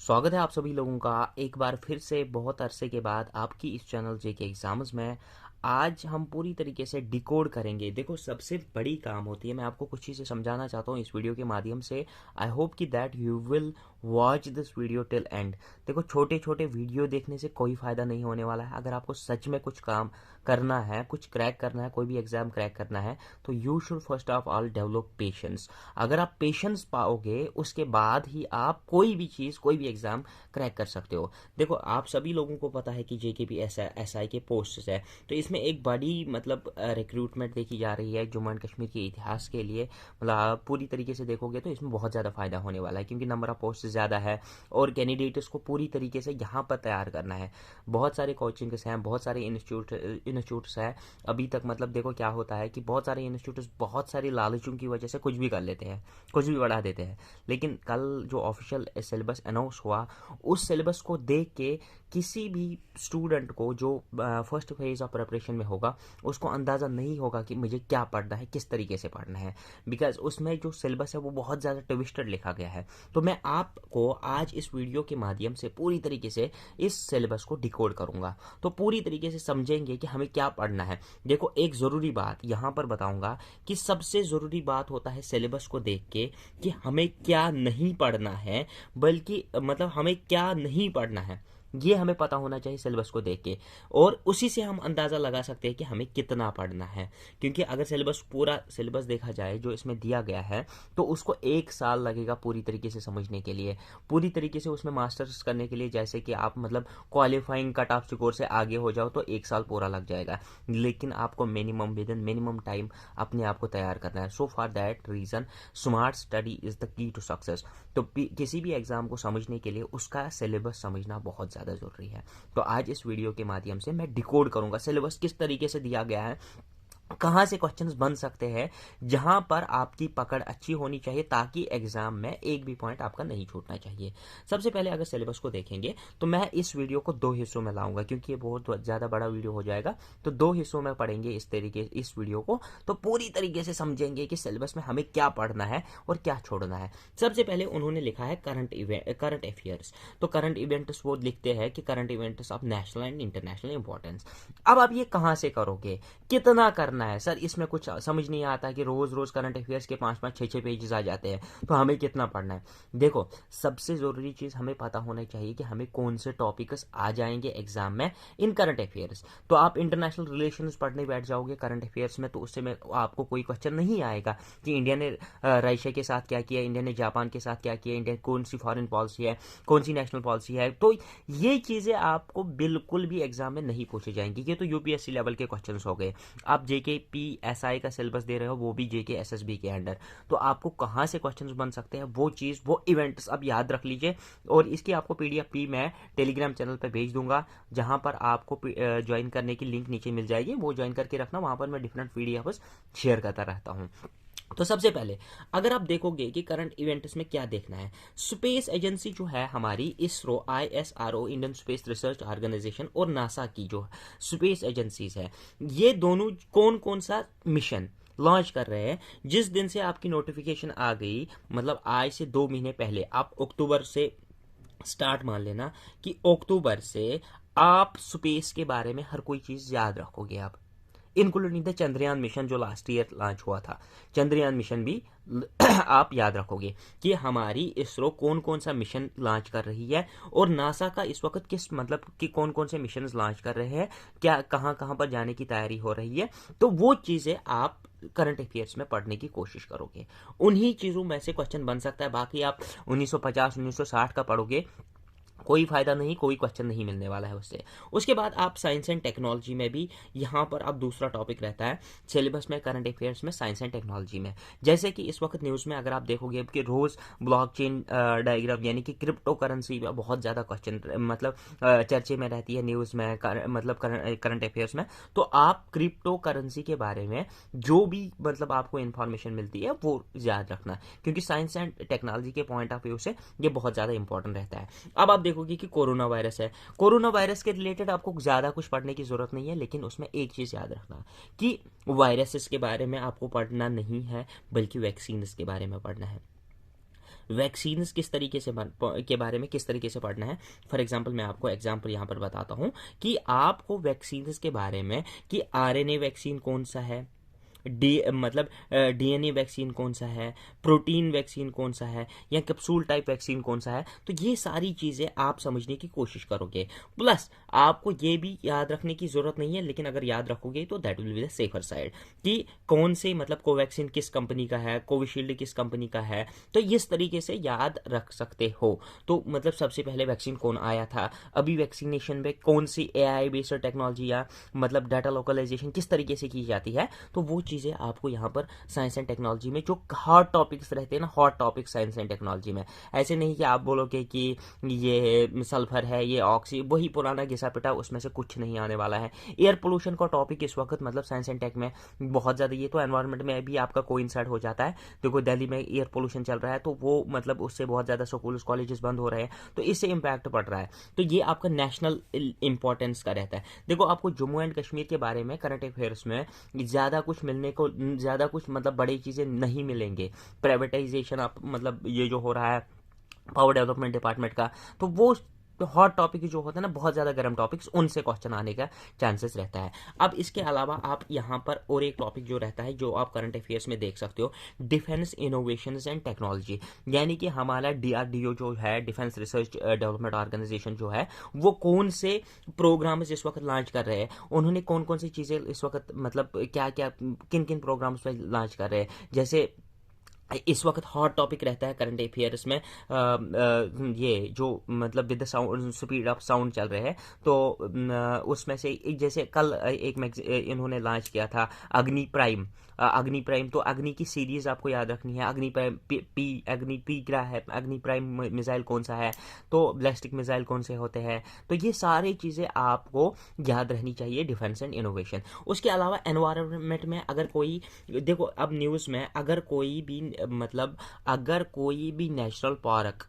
स्वागत है आप सभी लोगों का एक बार फिर से बहुत अरसे के बाद आपकी इस चैनल जेके एग्जाम्स में। आज हम पूरी तरीके से डिकोड करेंगे। देखो, सबसे बड़ी काम होती है, मैं आपको कुछ चीज़ें समझाना चाहता हूँ इस वीडियो के माध्यम से। आई होप कि that you will watch this video till and. देखो, छोटे छोटे वीडियो देखने से कोई फ़ायदा नहीं होने वाला है। अगर आपको सच में कुछ काम करना है, कुछ क्रैक करना है, कोई भी एग्ज़ाम क्रैक करना है, तो you should first of all develop patience. अगर आप पेशेंस पाओगे, उसके बाद ही आप कोई भी चीज़, कोई भी एग्ज़ाम क्रैक कर सकते हो। देखो, आप सभी लोगों को पता है कि जेकेपी एसआई के पोस्ट्स है, तो इसमें एक बड़ी मतलब रिक्रूटमेंट देखी जा रही है जम्मू एंड कश्मीर के इतिहास के लिए। मतलब आप पूरी तरीके से देखोगे तो इसमें बहुत ज़्यादा फायदा होने वाला है, क्योंकि नंबर ऑफ पोस्ट ज़्यादा है और कैंडिडेट्स को पूरी तरीके से यहाँ पर तैयार करना है। बहुत सारे कोचिंग्स हैं, बहुत सारे इंस्टीट्यूट्स हैं। अभी तक मतलब देखो क्या होता है कि बहुत सारे इंस्टीट्यूट्स बहुत सारी लालचों की वजह से कुछ भी कर लेते हैं, कुछ भी बढ़ा देते हैं। लेकिन कल जो ऑफिशियल सिलेबस अनाउंस हुआ, उस सिलेबस को देख के किसी भी स्टूडेंट को जो फर्स्ट फेज ऑफ प्रिपरेशन में होगा, उसको अंदाज़ा नहीं होगा कि मुझे क्या पढ़ना है, किस तरीके से पढ़ना है। बिकॉज उसमें जो सिलेबस है वो बहुत ज़्यादा ट्विस्टेड लिखा गया है। तो मैं आपको आज इस वीडियो के माध्यम से पूरी तरीके से इस सिलेबस को डिकोड करूँगा, तो पूरी तरीके से समझेंगे कि हमें क्या पढ़ना है। देखो, एक ज़रूरी बात यहाँ पर बताऊँगा कि सबसे ज़रूरी बात होता है सिलेबस को देख के कि हमें क्या नहीं पढ़ना है, बल्कि मतलब हमें क्या नहीं पढ़ना है, ये हमें पता होना चाहिए सिलेबस को देख के। और उसी से हम अंदाज़ा लगा सकते हैं कि हमें कितना पढ़ना है। क्योंकि अगर सिलेबस, पूरा सिलेबस देखा जाए जो इसमें दिया गया है, तो उसको 1 साल लगेगा पूरी तरीके से समझने के लिए, पूरी तरीके से उसमें मास्टर्स करने के लिए। जैसे कि आप मतलब क्वालिफाइंग कट ऑफ स्कोर से आगे हो जाओ तो 1 साल पूरा लग जाएगा। लेकिन आपको minimum with in minimum time अपने आप को तैयार करना है। So for that reason smart study is the key to success. तो किसी भी एग्ज़ाम को समझने के लिए उसका सिलेबस समझना बहुत ज़्यादा ज़रूरी है। तो आज इस वीडियो के माध्यम से मैं डिकोड करूँगा सिलेबस किस तरीके से दिया गया है, कहाँ से क्वेश्चंस बन सकते हैं, जहां पर आपकी पकड़ अच्छी होनी चाहिए, ताकि एग्जाम में एक भी पॉइंट आपका नहीं छूटना चाहिए। सबसे पहले अगर सिलेबस को देखेंगे तो मैं इस वीडियो को 2 हिस्सों में लाऊंगा, क्योंकि ये बहुत ज़्यादा बड़ा वीडियो हो जाएगा। तो 2 हिस्सों में पढ़ेंगे इस वीडियो को, तो पूरी तरीके से समझेंगे कि सिलेबस में हमें क्या पढ़ना है और क्या छोड़ना है। सबसे पहले उन्होंने लिखा है करंट अफेयर्स। तो करंट इवेंट्स वो लिखते हैं कि current events of national and international importance. अब आप ये कहाँ से करोगे, कितना करना है सर, इसमें कुछ समझ नहीं आता कि रोज रोज करंट अफेयर्स के 5-5 6-6 पेजेस आ जाते हैं, तो हमें कितना पढ़ना है। देखो, सबसे जरूरी चीज हमें पता होना चाहिए कि हमें कौन से टॉपिक्स आ जाएंगे एग्जाम में इन करंट अफेयर्स। तो आप इंटरनेशनल रिलेशंस पढ़ने बैठ जाओगे करंट अफेयर्स में, तो उससे में आपको कोई क्वेश्चन नहीं आएगा कि इंडिया ने रशिया के साथ क्या किया, इंडिया ने जापान के साथ क्या किया, इंडिया कौन सी फॉरेन पॉलिसी है, कौन सी नेशनल पॉलिसी है। तो ये चीजें आपको बिल्कुल भी एग्जाम में नहीं पूछी जाएंगी। ये तो यूपीएससी लेवल के क्वेश्चन हो गए। आप जेके पी एस आई का सिलेबस दे रहे हो, वो भी जेके एस एस बी के अंडर, तो आपको कहाँ से क्वेश्चंस बन सकते हैं, वो चीज़, वो इवेंट्स अब याद रख लीजिए। और इसकी आपको पीडीएफ भी मैं टेलीग्राम चैनल पर भेज दूंगा, जहां पर आपको ज्वाइन करने की लिंक नीचे मिल जाएगी, वो ज्वाइन करके रखना। वहां पर मैं डिफरेंट पीडीएफ शेयर करता रहता हूँ। तो सबसे पहले अगर आप देखोगे कि करंट इवेंट्स में क्या देखना है, स्पेस एजेंसी जो है हमारी ISRO, ISRO, Indian space research organisation, और नासा की जो स्पेस एजेंसीज है, ये दोनों कौन कौन सा मिशन लॉन्च कर रहे हैं। जिस दिन से आपकी नोटिफिकेशन आ गई, मतलब आज से 2 महीने पहले, आप अक्टूबर से स्टार्ट मान लेना कि अक्टूबर से आप स्पेस के बारे में हर कोई चीज याद रखोगे आप, इंक्लूडिंग द चंद्रयान मिशन जो लास्ट ईयर लॉन्च हुआ था। चंद्रयान मिशन भी आप याद रखोगे कि हमारी इसरो कौन कौन सा मिशन लॉन्च कर रही है, और नासा का इस वक्त किस मतलब कि कौन कौन से मिशन लॉन्च कर रहे हैं, क्या कहाँ कहाँ पर जाने की तैयारी हो रही है। तो वो चीज़ें आप करंट अफेयर्स में पढ़ने की कोशिश करोगे, उन्हीं चीज़ों में से क्वेश्चन बन सकता है। बाकी आप 1950 1960 का पढ़ोगे, कोई फायदा नहीं, कोई क्वेश्चन नहीं मिलने वाला है उससे। उसके बाद आप साइंस एंड टेक्नोलॉजी में भी, यहाँ पर अब दूसरा टॉपिक रहता है सिलेबस में करंट अफेयर्स में, साइंस एंड टेक्नोलॉजी में। जैसे कि इस वक्त न्यूज़ में अगर आप देखोगे कि रोज ब्लॉकचेन डायग्राम यानी कि क्रिप्टो करेंसी बहुत ज़्यादा क्वेश्चन मतलब चर्चे में रहती है न्यूज़ में, मतलब करंट अफेयर्स में। तो आप क्रिप्टो करेंसी के बारे में जो भी मतलब आपको इन्फॉर्मेशन मिलती है वो याद रखना, क्योंकि साइंस एंड टेक्नोलॉजी के पॉइंट ऑफ व्यू से ये बहुत ज़्यादा इंपॉर्टेंट रहता है। अब आप देखोगे कि कोरोना वायरस है, कोरोना वायरस के रिलेटेड आपको ज़्यादा कुछ पढ़ने की ज़रूरत नहीं है, लेकिन उसमें एक चीज़ याद रखना कि वायरसेस के बारे में आपको पढ़ना नहीं है, बल्कि वैक्सीन के बारे में पढ़ना है। वैक्सीन किस तरीके से के बारे में किस तरीके से पढ़ना है। फॉर एग्जाम्पल मैं आपको एग्जाम्पल यहाँ पर बताता हूँ कि आपको वैक्सीन के बारे में कि आरएनए वैक्सीन कौन सा है, मतलब डीएनए वैक्सीन कौन सा है, प्रोटीन वैक्सीन कौन सा है, या कैप्सूल टाइप वैक्सीन कौन सा है। तो ये सारी चीज़ें आप समझने की कोशिश करोगे। प्लस आपको ये भी याद रखने की ज़रूरत नहीं है, लेकिन अगर याद रखोगे तो that will be the safer side कि कौन से मतलब कोवैक्सीन किस कंपनी का है, कोविशील्ड किस कंपनी का है। तो इस तरीके से याद रख सकते हो। तो मतलब सबसे पहले वैक्सीन कौन आया था, अभी वैक्सीनेशन में कौन सी एआई बेस्ड टेक्नोलॉजी या मतलब डाटा लोकलाइजेशन किस तरीके से की जाती है। तो वो चीज़ें आपको यहाँ पर साइंस एंड टेक्नोलॉजी में जो हॉट टॉपिक्स रहते हैं ना, hot topic science and technology में, ऐसे नहीं कि आप बोलोगे कि ये सल्फर है, ये ऑक्सी, वही पुराना घिसा पिटा, उसमें से कुछ नहीं आने वाला है। एयर पोल्यूशन का टॉपिक इस वक्त मतलब साइंस एंड टेक में बहुत ज़्यादा, ये तो एनवायरनमेंट में भी आपका कोइंसाइड हो जाता है। देखो दिल्ली में एयर पोल्यूशन चल रहा है, तो वो मतलब उससे बहुत ज़्यादा स्कूल कॉलेजेस बंद हो रहे हैं, तो इससे इम्पैक्ट पड़ रहा है। तो ये आपका नेशनल इंपॉर्टेंस का रहता है। देखो आपको जम्मू एंड कश्मीर के बारे में करंट अफेयर्स में ज़्यादा कुछ मिलने को, ज़्यादा कुछ मतलब बड़ी चीज़ें नहीं मिलेंगे। प्राइवेटाइजेशन आप मतलब ये जो हो रहा है पावर डेवलपमेंट डिपार्टमेंट का, तो वो हॉट टॉपिक जो होता है ना, बहुत ज़्यादा गर्म टॉपिक्स, उनसे क्वेश्चन आने का चांसेस रहता है। अब इसके अलावा आप यहाँ पर और एक टॉपिक जो रहता है जो आप करंट अफेयर्स में देख सकते हो, डिफेंस इनोवेशंस एंड टेक्नोलॉजी। यानी कि हमारा डीआरडीओ जो है, डिफेंस रिसर्च डेवलपमेंट ऑर्गेनाइजेशन जो है, वो कौन से प्रोग्राम्स इस वक्त लॉन्च कर रहे हैं, उन्होंने कौन कौन सी चीज़ें इस वक्त मतलब क्या क्या किन किन प्रोग्राम्स पे लॉन्च कर रहे हैं। जैसे इस वक्त हॉट टॉपिक रहता है करंट अफेयर्स में ये जो मतलब with sound speed of sound चल रहे हैं, तो उसमें से जैसे कल एक इन्होंने लॉन्च किया था अग्नि प्राइम। अग्नि प्राइम, तो अग्नि की सीरीज आपको याद रखनी है। अग्नि प्राइम अग्नि पी क्या है, अग्नि प्राइम मिसाइल कौन सा है, तो बैलिस्टिक मिसाइल कौन से होते हैं। तो ये सारी चीज़ें आपको याद रहनी चाहिए, डिफेंस एंड इनोवेशन। उसके अलावा एनवायरनमेंट में अगर कोई, देखो अब न्यूज़ में अगर कोई भी मतलब अगर कोई भी नेशनल पार्क,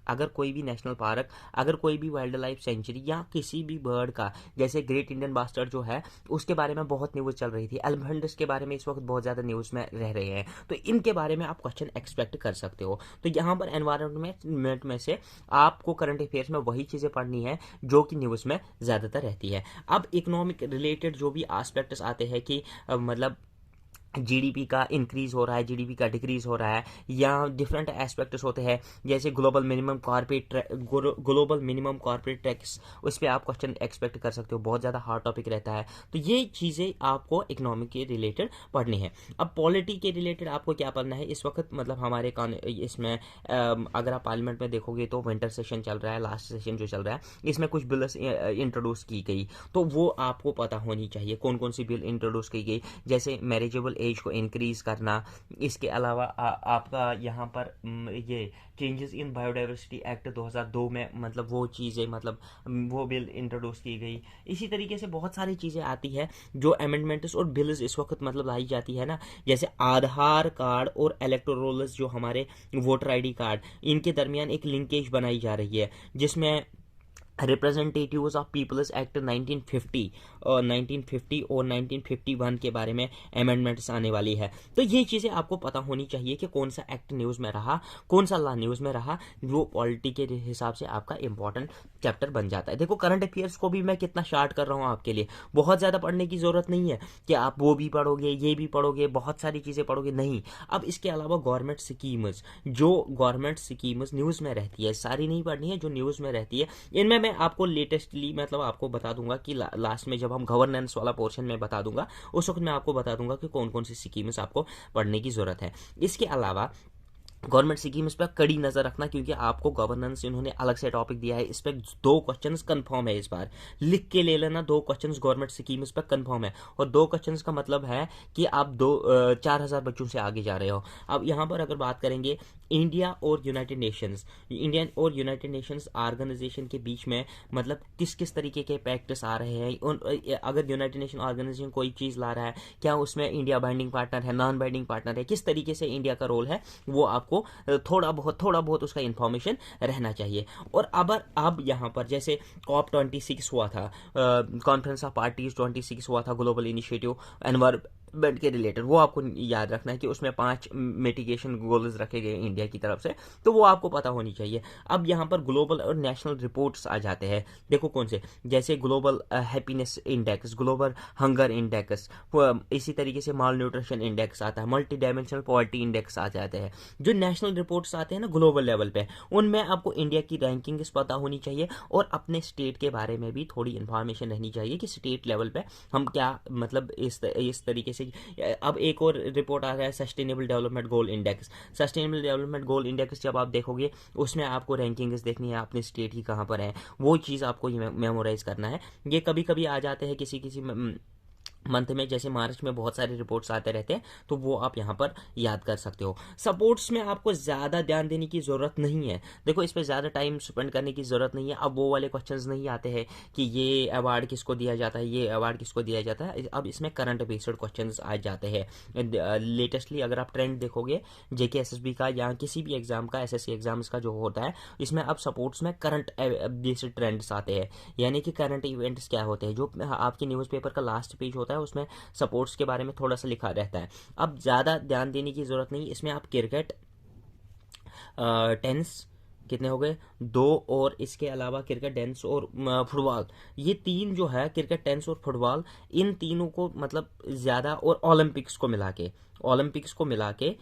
अगर कोई भी वाइल्ड लाइफ सेंचुरी या किसी भी बर्ड का, जैसे ग्रेट इंडियन बास्टर्ड जो है उसके बारे में बहुत न्यूज़ चल रही थी, एलिफेंट्स के बारे में इस वक्त बहुत ज़्यादा न्यूज़ में रह रहे हैं, तो इनके बारे में आप क्वेश्चन एक्सपेक्ट कर सकते हो। तो यहाँ पर एनवायरनमेंट में से आपको करंट अफेयर्स में वही चीज़ें पढ़नी है जो कि न्यूज़ में ज़्यादातर रहती है। अब इकोनॉमिक रिलेटेड जो भी एस्पेक्ट्स आते हैं कि मतलब जीडीपी का इंक्रीज हो रहा है, जीडीपी का डिक्रीज हो रहा है, या डिफरेंट एस्पेक्ट्स होते हैं, जैसे ग्लोबल मिनिमम कॉर्पोरेट टैक्स, उस पर आप क्वेश्चन एक्सपेक्ट कर सकते हो, बहुत ज़्यादा हार्ड टॉपिक रहता है। तो ये चीज़ें आपको इकोनॉमिक के रिलेटेड पढ़नी है। अब पॉलिटी के रिलेटेड आपको क्या पढ़ना है इस वक्त, मतलब हमारे इसमें अगर आप पार्लियामेंट में देखोगे तो विंटर सेशन चल रहा है, लास्ट सेशन जो चल रहा है, इसमें कुछ बिल्स इंट्रोड्यूस की गई, तो वो आपको पता होनी चाहिए कौन कौन सी बिल इंट्रोड्यूस की गई, जैसे मैरिजेबल एज को इंक्रीज करना। इसके अलावा आपका यहाँ पर ये चेंजेस इन बायोडाइवर्सिटी एक्ट 2002 में मतलब वो चीज़ें मतलब वो बिल इंट्रोड्यूस की गई। इसी तरीके से बहुत सारी चीज़ें आती है जो अमेंडमेंट्स और बिल्स इस वक्त मतलब लाई जाती है ना, जैसे आधार कार्ड और इलेक्टोरल्स जो हमारे वोटर आईडी कार्ड, इनके दरमियान एक लिंकेज बनाई जा रही है, जिसमें रिप्रेजेंटेटिव्स ऑफ पीपल्स एक्ट 1950 और 1951 के बारे में अमेंडमेंट्स आने वाली है। तो ये चीज़ें आपको पता होनी चाहिए कि कौन सा एक्ट न्यूज़ में रहा, कौन सा लॉ न्यूज़ में रहा, वो पॉलिटी के हिसाब से आपका इंपॉर्टेंट चैप्टर बन जाता है। देखो करंट अफेयर्स को भी मैं कितना शार्ट कर रहा हूँ आपके लिए, बहुत ज़्यादा पढ़ने की ज़रूरत नहीं है कि आप वो भी पढ़ोगे, ये भी पढ़ोगे, बहुत सारी चीज़ें पढ़ोगे, नहीं। अब इसके अलावा गवर्नमेंट स्कीम्स न्यूज़ में रहती है, सारी नहीं पढ़नी है, जो न्यूज़ में रहती है इनमें मैं आपको लेटेस्टली मतलब आपको बता दूंगा कि लास्ट में जब हम गवर्नेंस वाला पोर्शन में बता दूंगा, उस वक्त मैं आपको बता दूंगा कि कौन कौन सी स्कीम्स आपको पढ़ने की जरूरत है। इसके अलावा गवर्नमेंट स्कीम्स पर कड़ी नजर रखना, क्योंकि आपको गवर्नेंस इन्होंने अलग से टॉपिक दिया है, इस पर 2 क्वेश्चंस कंफर्म है, इस बार लिख के ले लेना, 2 क्वेश्चंस गवर्नमेंट स्कीम्स पर कंफर्म है, और 2 क्वेश्चंस का मतलब है कि आप 4000 बच्चों से आगे जा रहे हो। अब यहाँ पर अगर बात करेंगे इंडिया और यूनाइटेड नेशंस ऑर्गेनाइजेशन के बीच में मतलब किस किस तरीके के प्रैक्टिस आ रहे हैं, अगर यूनाइटेड नेशन ऑर्गेनाइजेशन कोई चीज़ ला रहा है, क्या उसमें इंडिया बाइंडिंग पार्टनर है, नॉन बाइंडिंग पार्टनर है, किस तरीके से इंडिया का रोल है, वो आपको थोड़ा बहुत उसका इंफॉर्मेशन रहना चाहिए। और अब यहाँ पर जैसे COP26 हुआ था, कॉन्फ्रेंस ऑफ पार्टीज 26 हुआ था, ग्लोबल इनिशिएटिव डेवलपमेंट के रिलेटेड, वो आपको याद रखना है कि उसमें 5 मिटिगेशन गोल्स रखे गए इंडिया की तरफ से, तो वो आपको पता होनी चाहिए। अब यहाँ पर ग्लोबल और नेशनल रिपोर्ट्स आ जाते हैं। देखो कौन से, जैसे global happiness index, global hunger index, इसी तरीके से माल न्यूट्रिशन इंडेक्स आता है, मल्टी डायमेंशनल पॉवर्टी इंडेक्स आ जाते हैं। जो नेशनल रिपोर्ट्स आते हैं ना ग्लोबल लेवल पे, उनमें आपको इंडिया की रैंकिंग्स पता होनी चाहिए और अपने स्टेट के बारे में भी थोड़ी इन्फॉर्मेशन रहनी चाहिए कि स्टेट लेवल पे हम क्या, मतलब इस तरीके से। अब एक और रिपोर्ट आ रहा है sustainable development goal index. Sustainable development goal index जब आप देखोगे उसमें आपको रैंकिंग्स देखनी है अपने स्टेट की कहाँ पर है, वो चीज़ आपको मेमोराइज करना है। ये कभी कभी आ जाते हैं किसी किसी मंथ में, जैसे मार्च में बहुत सारे रिपोर्ट्स आते रहते हैं, तो वो आप यहाँ पर याद कर सकते हो। सपोर्ट्स में आपको ज़्यादा ध्यान देने की ज़रूरत नहीं है, देखो इस पर ज़्यादा टाइम स्पेंड करने की ज़रूरत नहीं है। अब वो वाले क्वेश्चंस नहीं आते हैं कि ये अवार्ड किसको दिया जाता है, ये अवार्ड किसको दिया जाता है। अब इसमें करंट बेस्ड क्वेश्चंस आ जाते हैं। लेटेस्टली अगर आप ट्रेंड देखोगे JK SSB का या किसी भी एग्जाम का, SSC एग्जाम्स का जो होता है, इसमें अब सपोर्ट्स में करंट बेस्ड ट्रेंड्स आते हैं, यानी कि करंट इवेंट्स क्या होते हैं। जो आपके न्यूज़पेपर का लास्ट पेज होता है उसमें सपोर्ट्स के बारे में थोड़ा सा लिखा रहता है। अब ज़्यादा ध्यान देने की ज़रूरत नहीं, इसमें आप क्रिकेट, टेनिस, कितने हो गए 2, और इसके अलावा क्रिकेट, टेनिस और फुटबॉल, ये 3 जो है, क्रिकेट, टेनिस और फुटबॉल, इन तीनों को मतलब ज़्यादा, और ओलंपिक्स को मिला के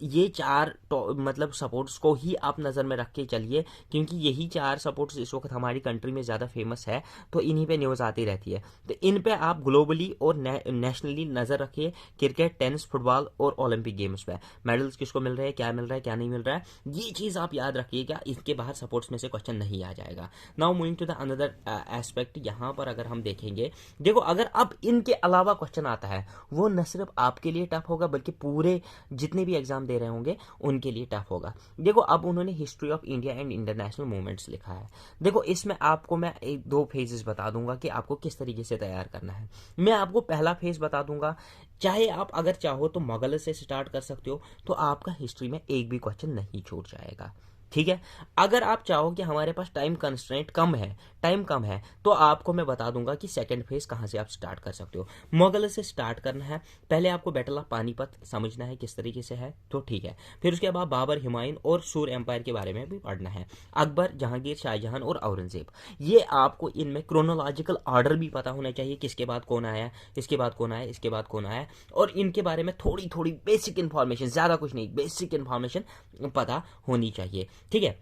ये 4 मतलब सपोर्ट्स को ही आप नज़र में रख के चलिए, क्योंकि यही 4 सपोर्ट्स इस वक्त हमारी कंट्री में ज़्यादा फेमस है, तो इन्हीं पे न्यूज़ आती रहती है। तो इन पे आप ग्लोबली और नेशनली नज़र रखिए, क्रिकेट, टेनिस, फुटबॉल और ओलंपिक गेम्स पे मेडल्स किसको मिल रहे हैं, क्या मिल रहा है, क्या नहीं मिल रहा है, ये चीज़ आप याद रखिएगा। इसके बाहर सपोर्ट्स में से क्वेश्चन नहीं आ जाएगा। Now moving to the another aspect, यहाँ पर अगर हम देखेंगे, देखो अगर अब इनके अलावा क्वेश्चन आता है, वो न सिर्फ आपके लिए टफ होगा बल्कि पूरे जितने भी एग्जाम दे रहे होंगे उनके लिए टफ होगा। देखो अब उन्होंने history of India and international movements लिखा है। देखो इसमें आपको मैं 2 फेजेस बता दूंगा कि आपको किस तरीके से तैयार करना है। मैं आपको पहला फेज बता दूंगा, चाहे आप अगर चाहो तो मुगल से स्टार्ट कर सकते हो, तो आपका हिस्ट्री में एक भी क्वेश्चन नहीं छूट जाएगा, ठीक है। अगर आप चाहो कि हमारे पास टाइम कंस्ट्रेंट कम है, तो आपको मैं बता दूंगा कि सेकंड फेज कहां से आप स्टार्ट कर सकते हो। मुगल से स्टार्ट करना है, पहले आपको बैटल ऑफ पानीपत समझना है किस तरीके से है, तो ठीक है। फिर उसके बाद बाबर, हुमायूं और सूर एम्पायर के बारे में भी पढ़ना है, अकबर, जहांगीर, शाहजहां और औरंगजेब। ये आपको इनमें क्रोनोलॉजिकल ऑर्डर भी पता होना चाहिए, किसके बाद कौन आया, इसके बाद कौन आया, इसके बाद कौन आया, और इनके बारे में थोड़ी थोड़ी बेसिक इन्फॉर्मेशन, ज्यादा कुछ नहीं, बेसिक इन्फॉर्मेशन पता होनी चाहिए, ठीक है।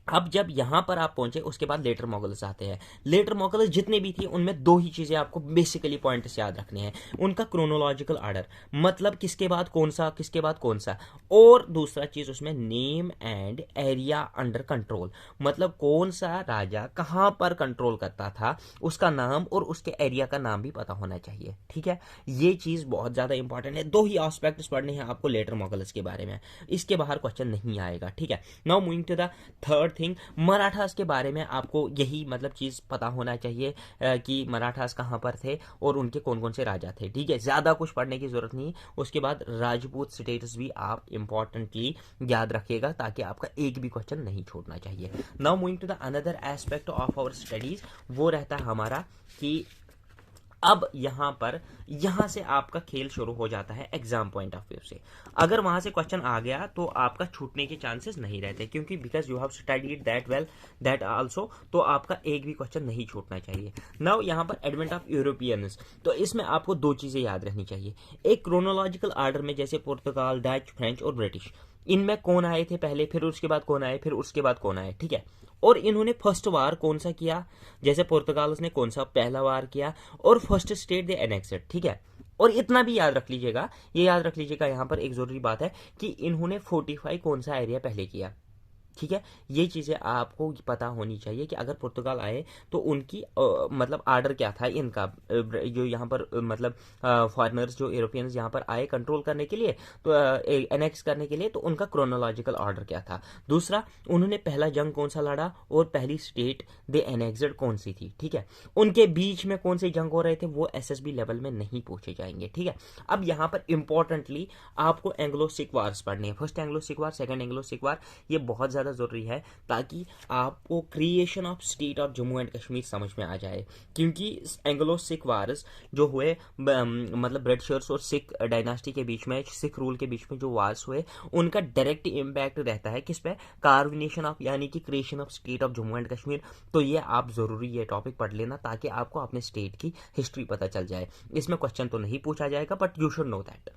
अब जब यहां पर आप पहुंचे, उसके बाद लेटर मोगल्स आते हैं। लेटर मोगल्स जितने भी थे उनमें 2 ही चीजें आपको बेसिकली पॉइंट्स याद रखने हैं, उनका क्रोनोलॉजिकल ऑर्डर, मतलब किसके बाद कौन सा, किसके बाद कौन सा, और दूसरा चीज उसमें name and area under control, मतलब कौन सा राजा कहां पर कंट्रोल करता था, उसका नाम और उसके एरिया का नाम भी पता होना चाहिए, ठीक है। ये चीज बहुत ज्यादा इंपॉर्टेंट है। 2 ही एस्पेक्ट्स पढ़ने हैं आपको लेटर मोगल्स के बारे में, इसके बाहर क्वेश्चन नहीं आएगा, ठीक है। Now moving to the third thing, Marathas के बारे में आपको यही मतलब चीज पता होना चाहिए कि मराठास कहां पर थे और उनके कौन कौन से राजा थे, ठीक है। ज्यादा कुछ पढ़ने की जरूरत नहीं। उसके बाद राजपूत स्टेटस भी आप इंपॉर्टेंटली याद रखिएगा, ताकि आपका एक भी क्वेश्चन नहीं छोड़ना चाहिए। Now moving to the another aspect of our studies, वो रहता है हमारा कि अब यहां से आपका खेल शुरू हो जाता है एग्जाम पॉइंट ऑफ व्यू से। अगर वहां से क्वेश्चन आ गया तो आपका छूटने के चांसेस नहीं रहते, क्योंकि because you have studied that well that also, तो आपका एक भी क्वेश्चन नहीं छूटना चाहिए। नाउ यहां पर एडवेंट ऑफ यूरोपियंस, तो इसमें आपको 2 चीजें याद रखनी चाहिए। एक क्रोनोलॉजिकल ऑर्डर में, जैसे पुर्तगाल, डच, फ्रेंच और ब्रिटिश, इनमें कौन आए थे पहले, फिर उसके बाद कौन आए, फिर उसके बाद कौन आए, ठीक है। और इन्होंने फर्स्ट वार कौन सा किया, जैसे पुर्तगाल ने कौन सा पहला वार किया, और फर्स्ट स्टेट दे एनेक्सेड, ठीक है। और इतना भी याद रख लीजिएगा, ये याद रख लीजिएगा, यहां पर एक जरूरी बात है कि इन्होंने फोर्टिफाई कौन सा एरिया पहले किया, ठीक है। ये चीजें आपको पता होनी चाहिए कि अगर पुर्तगाल आए तो उनकी मतलब आर्डर क्या था इनका, जो यहाँ पर मतलब फॉरेनर्स, जो यूरोपियंस यहाँ पर आए कंट्रोल करने के लिए, तो एनेक्स करने के लिए, तो उनका क्रोनोलॉजिकल ऑर्डर क्या था। दूसरा, उन्होंने पहला जंग कौन सा लड़ा और पहली स्टेट दे एनेक्सेड कौन सी थी, ठीक है। उनके बीच में कौन से जंग हो रहे थे, वो SSB लेवल में नहीं पूछे जाएंगे, ठीक है। अब यहाँ पर इंपॉर्टेंटली आपको एंग्लो सिख वार्स पढ़ने हैं, फर्स्ट एंग्लो सिख वार, सेकंड एंग्लो सिख वार, ये बहुत ज़्यादा ज़रूरी है ताकि आपको creation of state of Jammu and Kashmir समझ में आ जाए, क्योंकि एंग्लो सिख वार्स जो हुए मतलब ब्रिटिशर्स और सिख डायनास्टी के बीच में, सिख रूल के बीच में जो वार्स हुए, उनका डायरेक्ट इम्पैक्ट रहता है किस पे, कार्विनेशन ऑफ यानी कि creation of state of Jammu and Kashmir. तो ये आप ज़रूरी ये टॉपिक पढ़ लेना ताकि आपको अपने स्टेट की हिस्ट्री पता चल जाए। इसमें क्वेश्चन तो नहीं पूछा जाएगा but you should know that.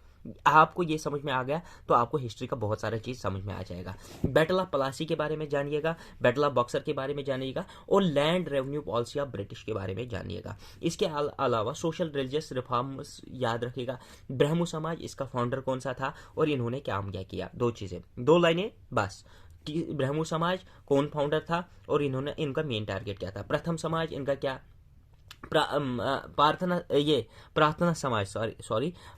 आपको ये समझ में आ गया तो आपको हिस्ट्री का बहुत सारा चीज़ समझ में आ जाएगा। बैटल ऑफ पलासी के बारे में जानिएगा, बैटल ऑफ बक्सर के बारे में जानिएगा और land revenue policy of British के बारे में जानिएगा। इसके अलावा सोशल रिलीजियस रिफॉर्म्स याद रखिएगा। ब्रह्मो समाज, इसका फाउंडर कौन सा था और इन्होंने क्या क्या किया। दो चीज़ें, दो लाइनें बस कि ब्रह्मो समाज कौन फाउंडर था और इन्होंने इनका मेन टारगेट क्या था। प्रथम समाज इनका क्या, प्रार्थना समाज,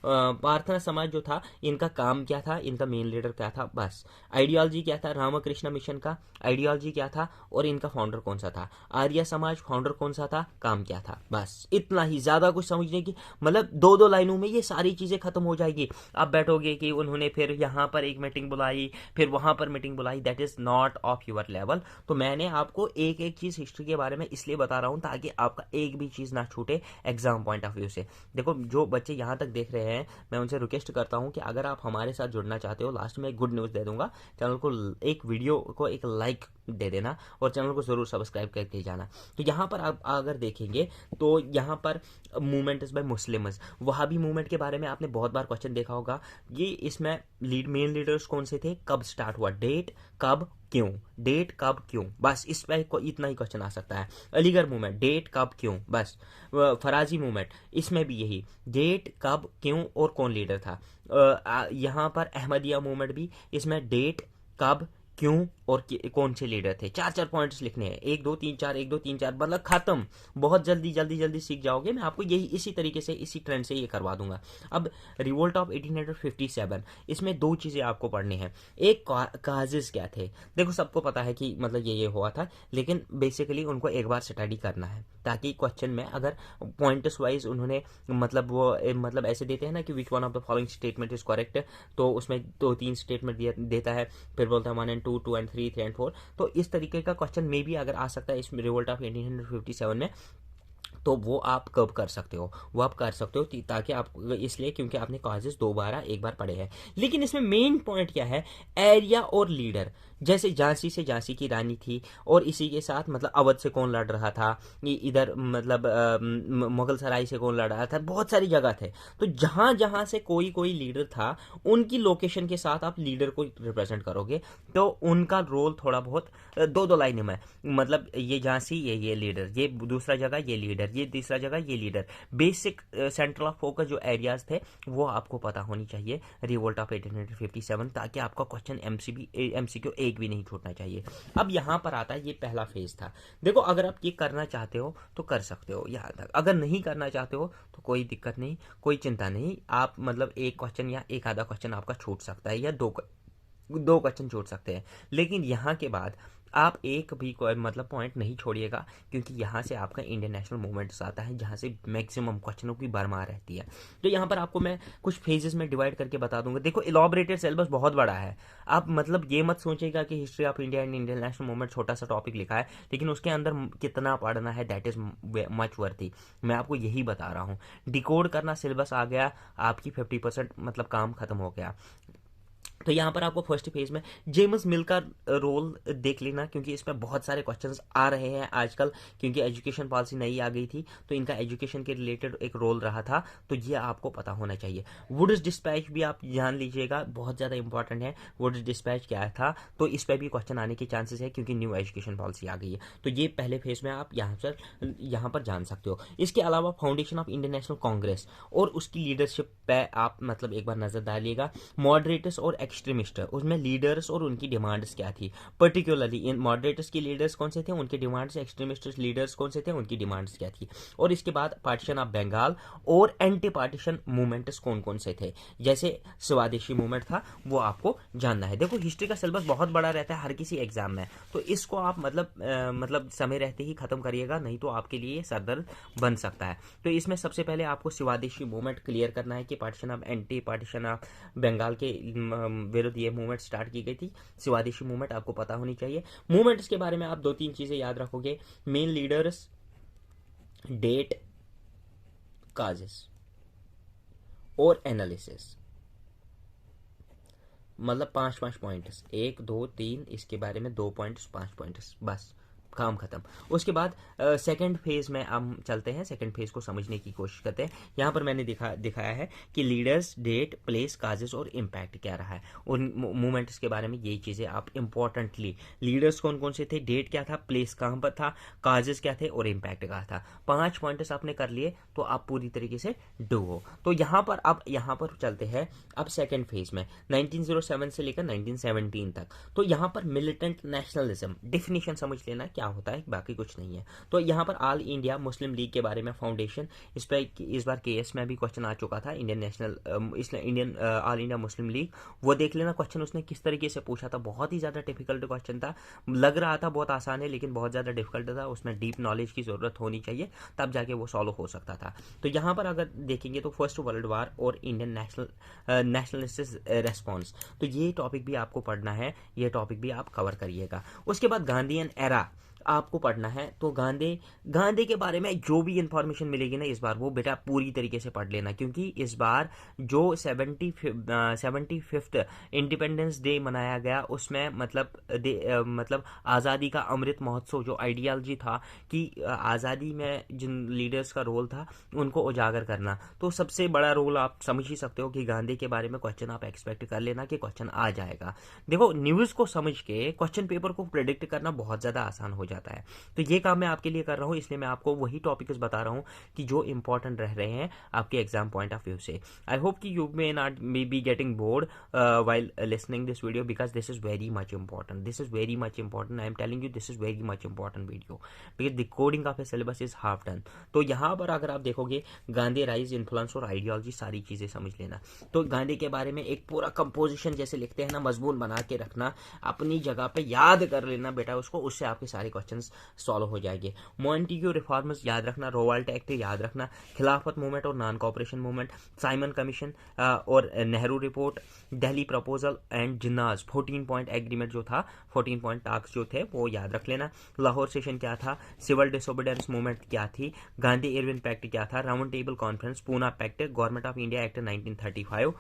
प्रार्थना समाज जो था इनका काम क्या था, इनका मेन लीडर क्या था, बस। आइडियोलॉजी क्या था, रामकृष्ण मिशन का आइडियोलॉजी क्या था और इनका फाउंडर कौन सा था। आर्य समाज फाउंडर कौन सा था, काम क्या था, बस इतना ही। ज़्यादा कुछ समझने की मतलब दो दो लाइनों में ये सारी चीज़ें खत्म हो जाएगी। आप बैठोगे कि उन्होंने फिर यहाँ पर एक मीटिंग बुलाई, फिर वहाँ पर मीटिंग बुलाई, that is not of your level. तो मैंने आपको एक एक चीज़ हिस्ट्री के बारे में इसलिए बता रहा हूँ ताकि आपका एक भी चीज़ ना छूटे एग्जाम पॉइंट ऑफ व्यू से। देखो जो बच्चे यहाँ तक देख रहे हैं, मैं उनसे रिक्वेस्ट करता हूँ कि अगर आप हमारे साथ जुड़ना चाहते हो, लास्ट में एक गुड न्यूज़ दे दूंगा, चैनल को एक वीडियो को एक लाइक दे देना और चैनल को ज़रूर सब्सक्राइब करके जाना। तो यहाँ पर आप अगर देखेंगे तो यहाँ पर movements bye Muslims, Wahhabi movement के बारे में आपने बहुत बार क्वेश्चन देखा होगा। ये इसमें मेन लीडर्स कौन से थे, कब स्टार्ट हुआ, डेट कब क्यों, डेट कब क्यों, बस इस पर इतना ही क्वेश्चन आ सकता है। अलीगढ़ मूवमेंट, डेट कब क्यों, बस। फराजी मूवमेंट, इसमें भी यही, डेट कब क्यों और कौन लीडर था। यहाँ पर अहमदिया मूवमेंट भी, इसमें डेट कब क्यों और कौन से लीडर थे। चार चार पॉइंट्स लिखने हैं, 1 2 3 4, 1 2 3 4, मतलब खत्म। बहुत जल्दी जल्दी जल्दी सीख जाओगे। मैं आपको यही इसी तरीके से इसी ट्रेंड से ये करवा दूंगा। अब रिवोल्ट ऑफ 1857, इसमें दो चीज़ें आपको पढ़नी है। एक काजेस क्या थे, देखो सबको पता है कि मतलब ये हुआ था, लेकिन बेसिकली उनको एक बार स्टडी करना है ताकि क्वेश्चन में अगर पॉइंट्स वाइज उन्होंने मतलब वो मतलब ऐसे देते हैं ना कि which one of the following statement is correct, तो उसमें 2 3 स्टेटमेंट देता है, फिर बोलता है 1 and 2, 2 and 3, 3 and 4। तो इस तरीके का क्वेश्चन में भी अगर आ सकता है इस रिवोल्ट ऑफ 1857 में, तो वो आप कब कर सकते हो, वो आप कर सकते हो ताकि आप, इसलिए क्योंकि आपने कॉजेस एक बार पढ़े हैं। लेकिन इसमें मेन पॉइंट क्या है, एरिया और लीडर। जैसे झांसी से झांसी की रानी थी और इसी के साथ मतलब अवध से कौन लड़ रहा था, इधर मतलब मुगल सराय से कौन लड़ रहा था, बहुत सारी जगह थे। तो जहां जहां से कोई कोई लीडर था, उनकी लोकेशन के साथ आप लीडर को रिप्रेजेंट करोगे, तो उनका रोल थोड़ा बहुत दो दो लाइनों में, मतलब ये झांसी ये लीडर, ये दूसरा जगह ये लीडर, ये तीसरा जगह ये leader. Basic central of focus जो एरियाज थे वो आपको पता होनी चाहिए रिवोल्ट ऑफ 1857, ताकि आपका क्वेश्चन एमसीक्यू एक भी नहीं छूटना चाहिए। अब यहाँ पर आता है, ये पहला फेज था। देखो अगर आप ये करना चाहते हो तो कर सकते हो यहाँ तक, अगर नहीं करना चाहते हो तो कोई दिक्कत नहीं, कोई चिंता नहीं। आप मतलब एक क्वेश्चन या एक आधा क्वेश्चन आपका छूट सकता है या दो क्वेश्चन छूट सकते हैं, लेकिन यहाँ के बाद आप एक भी मतलब पॉइंट नहीं छोड़िएगा, क्योंकि यहाँ से आपका इंडियन नेशनल मूवमेंट्स आता है जहाँ से मैक्सिमम क्वेश्चनों की भरमार रहती है। तो यहाँ पर आपको मैं कुछ फेजेस में डिवाइड करके बता दूंगा। देखो इलॉबरेटेड सिलेबस बहुत बड़ा है, आप मतलब ये मत सोचेगा कि history of India and Indian national movement छोटा सा टॉपिक लिखा है, लेकिन उसके अंदर कितना पढ़ना है दैट इज मच वर्थी। मैं आपको यही बता रहा हूँ, डिकोड करना सिलेबस आ गया, आपकी 50% मतलब काम खत्म हो गया। तो यहाँ पर आपको फर्स्ट पेज में जेम्स मिल का रोल देख लेना, क्योंकि इसमें बहुत सारे क्वेश्चंस आ रहे हैं आजकल, क्योंकि एजुकेशन पॉलिसी नई आ गई थी तो इनका एजुकेशन के रिलेटेड एक रोल रहा था, तो ये आपको पता होना चाहिए। वुड्स डिस्पैच भी आप जान लीजिएगा, बहुत ज़्यादा इंपॉर्टेंट है। वुड्स डिस्पैच क्या था, तो इस पर भी क्वेश्चन आने के चांसेस है, क्योंकि न्यू एजुकेशन पॉलिसी आ गई है। तो ये पहले फेज में आप यहाँ पर जान सकते हो। इसके अलावा foundation of Indian national Congress और उसकी लीडरशिप पे आप मतलब एक बार नजर डालिएगा। मॉडरेटर्स और एक्सट्रीमिस्ट, उसमें लीडर्स और उनकी डिमांड्स क्या थी, पर्टिकुलरली इन मॉडरेटर्स की लीडर्स कौन से थे, उनके डिमांड्स, एक्सट्रीमिस्ट लीडर्स कौन से थे, उनकी डिमांड्स क्या थी। और इसके बाद पार्टीशन ऑफ बंगाल और एंटी पार्टीशन मूवमेंट्स कौन कौन से थे, जैसे स्वदेशी मूवमेंट था, वो आपको जानना है। देखो हिस्ट्री का सिलेबस बहुत बड़ा रहता है हर किसी एग्जाम में, तो इसको आप मतलब समय रहते ही खत्म करिएगा, नहीं तो आपके लिए सरदर्द बन सकता है। तो इसमें सबसे पहले आपको स्वदेशी मूवमेंट क्लियर करना है कि partition of anti partition of Bengal के विरुद्ध ये मूवमेंट स्टार्ट की गई थी, स्वदेशी मूवमेंट, आपको पता होनी चाहिए। मूवमेंट्स के बारे में आप 2-3 चीज़ें याद रखोगे, मेन लीडर्स, डेट, काजेस और एनालिसिस। मतलब 5-5 पॉइंट्स, 1 2 3, इसके बारे में 2 पॉइंट्स, 5 पॉइंट्स, बस काम खत्म। उसके बाद सेकंड फेज में हम चलते हैं, सेकंड फेज को समझने की कोशिश करते हैं। यहाँ पर मैंने दिखाया है कि लीडर्स, डेट, प्लेस, काजेस और इम्पैक्ट क्या रहा है। उन मूवमेंट्स के बारे में यही चीज़ें आप इंपॉर्टेंटली, लीडर्स कौन कौन से थे, डेट क्या था, प्लेस कहाँ पर था, काजेस क्या थे और इम्पैक्ट कहाँ था। 5 पॉइंट्स आपने कर लिए तो आप पूरी तरीके से डू हो। तो यहाँ पर अब यहाँ पर चलते हैं अब सेकेंड फेज में, 1907 से लेकर 1917 तक। तो यहाँ पर मिलिटेंट नेशनलिज्म, डिफिनीशन समझ लेना क्या होता है, बाकी कुछ नहीं है। तो यहाँ पर ऑल इंडिया मुस्लिम लीग के बारे में फाउंडेशन, इस पर इस बार केएस में भी क्वेश्चन आ चुका था, Indian all India Muslim league, वो देख लेना क्वेश्चन उसने किस तरीके से पूछा था। बहुत ही ज़्यादा डिफिकल्ट क्वेश्चन था, लग रहा था बहुत आसान है लेकिन बहुत ज़्यादा डिफिकल्ट था, उसमें डीप नॉलेज की ज़रूरत होनी चाहिए तब जाके वो सॉल्व हो सकता था। तो यहाँ पर अगर देखेंगे तो फर्स्ट वर्ल्ड वार और इंडियन नेशनलिस्ट रेस्पॉन्स, तो ये टॉपिक भी आपको पढ़ना है, ये टॉपिक भी आप कवर करिएगा। उसके बाद गांधीयन एरा आपको पढ़ना है। तो गांधी के बारे में जो भी इंफॉर्मेशन मिलेगी ना इस बार, वो बेटा पूरी तरीके से पढ़ लेना, क्योंकि इस बार जो 75th इंडिपेंडेंस डे मनाया गया उसमें मतलब आज़ादी का अमृत महोत्सव, जो आइडियालॉजी था कि आज़ादी में जिन लीडर्स का रोल था उनको उजागर करना, तो सबसे बड़ा रोल आप समझ ही सकते हो कि गांधी के बारे में क्वेश्चन आप एक्सपेक्ट कर लेना कि क्वेश्चन आ जाएगा। देखो न्यूज़ को समझ के क्वेश्चन पेपर को प्रेडिक्ट करना बहुत ज़्यादा आसान हो जाता है। तो ये काम मैं आपके लिए कर रहा हूँ, इसलिए मैं आपको वही टॉपिक्स बता रहा हूँ कि जो इंपॉर्टेंट रह रहे हैं आपके एग्जाम पॉइंट ऑफ व्यू से। आई होप कि you may be getting bored while listening this video, because this is very much important, this is very much important, I am telling you this is very much important video, because the coding of a syllabus is half done। तो यहाँ पर अगर आप देखोगे Gandhi rise, influence और ideology, सारी चीज़ें समझ लेना। तो गांधी के बारे में एक पूरा कंपोजिशन जैसे लिखते हैं ना, मजमून बना के रखना, अपनी जगह पे याद कर लेना बेटा उसको, उससे आपके सारे क्वेश्चंस सॉल्व हो जाएंगे। मॉन्टेग्यू रिफॉर्म्स याद रखना, रोवाल्ट एक्ट याद रखना, खिलाफत मूवमेंट और non cooperation movement, Simon commission और Nehru report, Delhi proposal and Jinnah's 14 point agreement जो था, 14 पॉइंट टास्क जो थे वो याद रख लेना। लाहौर सेशन क्या था, सिविल डिसोबीडियंस मूवमेंट क्या थी, गांधी इरविन पैक्ट क्या था, round table conference, Poona pact, government of India act 1935,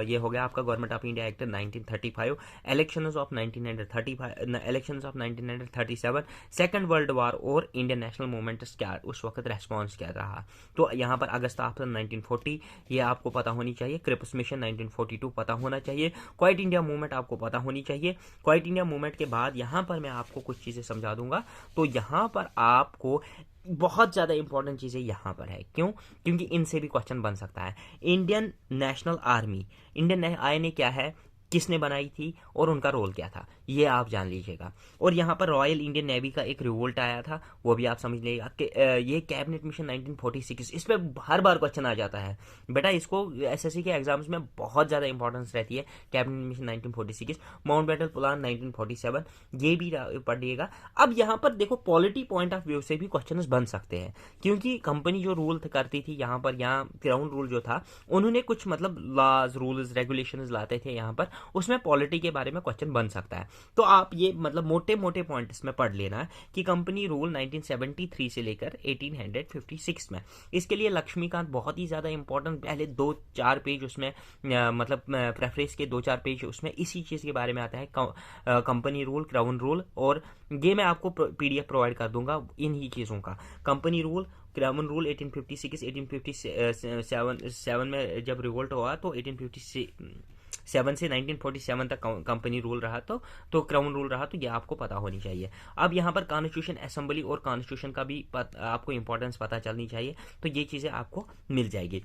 ये हो गया आपका government of India act 1935, elections of 1935, elections of 1937, second world war और इंडियन नेशनल मूवमेंट्स क्या उस वक्त रेस्पॉन्स क्या रहा। तो यहाँ पर अगस्त आफ्टर 1940 ये आपको पता होनी चाहिए, क्रिप्स मिशन 1942 पता होना चाहिए, क्वाइट इंडिया मूवमेंट आपको पता होनी चाहिए। क्वाइट इंडिया मूवमेंट के बाद यहाँ पर मैं आपको कुछ चीज़ें समझा दूंगा, तो यहाँ पर आपको बहुत ज़्यादा इंपॉर्टेंट चीज़ें यहाँ पर है, क्यों, क्योंकि इनसे भी क्वेश्चन बन सकता है। Indian national army, Indian army क्या है, किसने बनाई थी और उनका रोल क्या था, ये आप जान लीजिएगा। और यहाँ पर रॉयल इंडियन नेवी का एक रिवोल्ट आया था, वो भी आप समझ लीजिएगा कि ये कैबिनेट मिशन 1946, इस पर हर बार क्वेश्चन आ जाता है बेटा, इसको एसएससी के एग्जाम्स में बहुत ज़्यादा इंपॉर्टेंस रहती है। Cabinet mission 1946, mount battle plan 1947, ये भी पढ़िएगा। अब यहाँ पर देखो पॉलिटी पॉइंट ऑफ व्यू से भी क्वेश्चन बन सकते हैं, क्योंकि कंपनी जो रूल करती थी यहाँ पर, यहाँ क्राउन रूल जो था, उन्होंने कुछ मतलब लॉज, रूल्स, रेगुलेशन लाते थे यहाँ पर, उसमें पॉलिटी के बारे में क्वेश्चन बन सकता है। तो आप ये मतलब मोटे मोटे पॉइंट इसमें पढ़ लेना कि कंपनी रूल 1973 से लेकर 1856 में, इसके लिए लक्ष्मीकांत बहुत ही ज़्यादा इंपॉर्टेंट, पहले 2-4 पेज उसमें मतलब प्रेफरेंस के 2-4 पेज उसमें इसी चीज़ के बारे में आता है, कंपनी रूल, क्राउन रूल, और ये मैं आपको PDF प्रोवाइड कर दूंगा इन्हीं चीज़ों का। कंपनी रूल, क्राउन रूल 1856, 1857 में जब रिवोल्ट हुआ तो 1857 से 1947 तक कंपनी रूल रहा, तो क्राउन रूल रहा, तो ये आपको पता होनी चाहिए। अब यहाँ पर कॉन्स्टिट्यूशन असेंबली और कॉन्स्टिट्यूशन का भी आपको इंपॉर्टेंस पता चलनी चाहिए, तो ये चीज़ें आपको मिल जाएगी।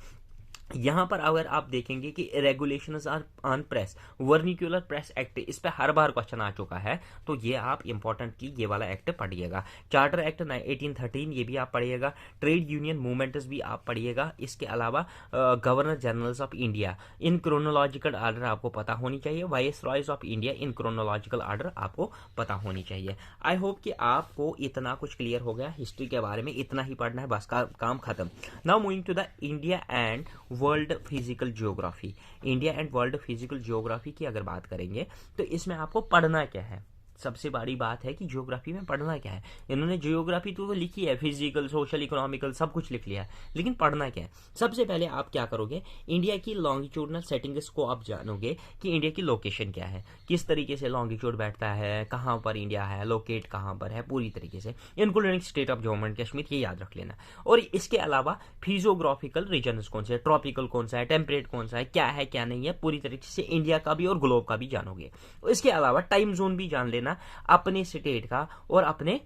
यहाँ पर अगर आप देखेंगे कि regulations on press, vernacular press act, इस पे हर बार क्वेश्चन आ चुका है, तो ये आप इंपॉर्टेंटली ये वाला एक्ट पढ़िएगा। चार्टर एक्ट 1813 ये भी आप पढ़िएगा। ट्रेड यूनियन मूवमेंट्स भी आप पढ़िएगा। इसके अलावा governor generals of India in chronological order आपको पता होनी चाहिए। Viceroys of India in chronological order आपको पता होनी चाहिए। आई होप कि आपको इतना कुछ क्लियर हो गया। हिस्ट्री के बारे में इतना ही पढ़ना है, बस काम खत्म। Now moving to the India and world physical geography. India and world physical geography की अगर बात करेंगे तो इसमें आपको पढ़ना क्या है। सबसे बड़ी बात है कि ज्योग्राफी में पढ़ना क्या है। इन्होंने ज्योग्राफी तो लिखी है, फिजिकल, सोशल, इकोनॉमिकल सब कुछ लिख लिया है, लेकिन पढ़ना क्या है। सबसे पहले आप क्या करोगे, इंडिया की लॉन्गिट्यूडनल सेटिंग्स को आप जानोगे कि इंडिया की लोकेशन क्या है, किस तरीके से लॉन्गिट्यूड बैठता है, कहाँ पर इंडिया है, लोकेट कहाँ पर है, पूरी तरीके से including state of Jammu and Kashmir, ये याद रख लेना। और इसके अलावा फिजियोग्राफिकल रीजन्स कौन से है, ट्रॉपिकल कौन सा है, टेम्परेट कौन सा है, क्या है क्या नहीं है, पूरी तरीके से इंडिया का भी और ग्लोब का भी जानोगे। इसके अलावा टाइम जोन भी जान लेना, अपने स्टेट का और अपने